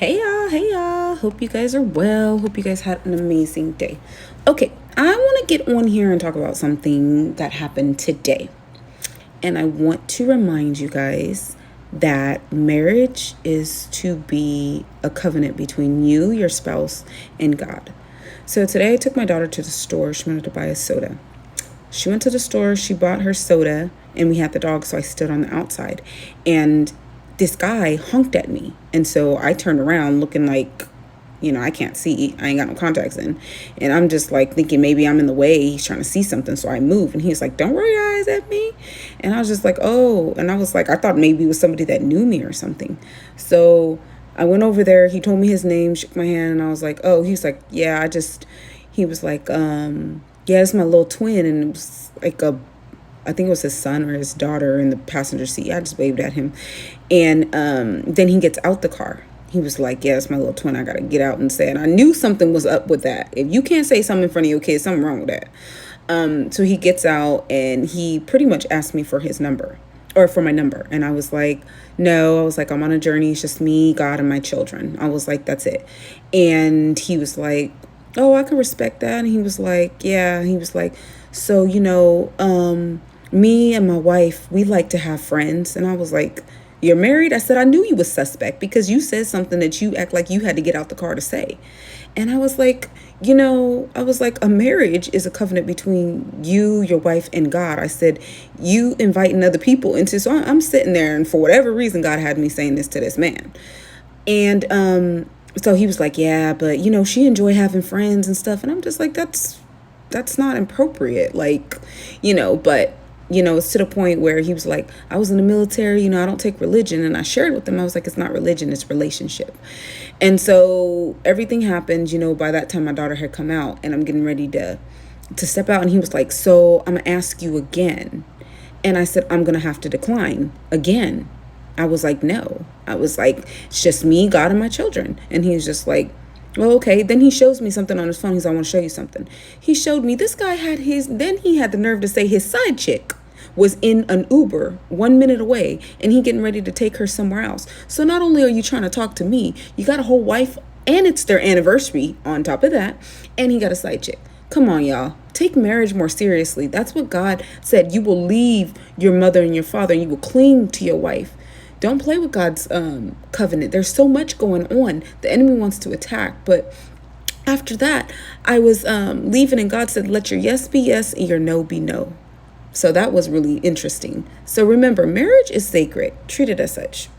Hey y'all. Hope you guys are well. Hope you guys had an amazing day. Okay, I want to get on here and talk about something that happened today. And I want to remind you guys that marriage is to be a covenant between you, your spouse, and God. So today I took my daughter to the store. She wanted to buy a soda. She went to the store, she bought her soda, and we had the dog, so I stood on the outside. And this guy honked at me. And so I turned around looking like, I can't see. I ain't got no contacts in. And I'm just like thinking maybe I'm in the way. He's trying to see something. So I move. And he's like, don't roll your eyes at me. And I was just like, oh. And I was like, I thought maybe it was somebody that knew me or something. So I went over there. He told me his name, shook my hand. And I was like, oh. He was like, yeah, he was like, yeah, it's my little twin. And it was like I think it was his son or his daughter in the passenger seat. I just waved at him. And then he gets out the car. He was like, yeah, it's my little twin. I got to get out and say it. I knew something was up with that. If you can't say something in front of your kids, something wrong with that. So he gets out and he pretty much asked me for his number or for my number. And I was like, no, I was like, I'm on a journey. It's just me, God, and my children. I was like, that's it. And he was like, oh, I can respect that. And he was like, yeah. He was like, so, me and my wife, we like to have friends. And I was like, you're married? I said, I knew you was suspect because you said something that you act like you had to get out the car to say. And I was like, a marriage is a covenant between you, your wife, and God. I said, you inviting other people into, so I'm sitting there, and for whatever reason, God had me saying this to this man. And so he was like, yeah, but she enjoy having friends and stuff. And I'm just like, that's not appropriate. Like, but it's to the point where he was like, I was in the military, I don't take religion. And I shared with him, I was like, it's not religion, it's relationship. And so everything happened, by that time my daughter had come out and I'm getting ready to step out. And he was like, so I'm gonna ask you again. And I said, I'm gonna have to decline again. I was like, no. I was like, it's just me, God, and my children. And he was just like, well, okay. Then he shows me something on his phone. He's like, I want to show you something. He showed me this guy then he had the nerve to say his side chick was in an Uber 1 minute away and he getting ready to take her somewhere else. So not only are you trying to talk to me, you got a whole wife and it's their anniversary on top of that. And he got a side chick. Come on, y'all. Take marriage more seriously. That's what God said. You will leave your mother and your father and you will cling to your wife. Don't play with God's covenant. There's so much going on. The enemy wants to attack. But after that, I was leaving and God said, let your yes be yes and your no be no. So that was really interesting. So remember, marriage is sacred. Treat it as such.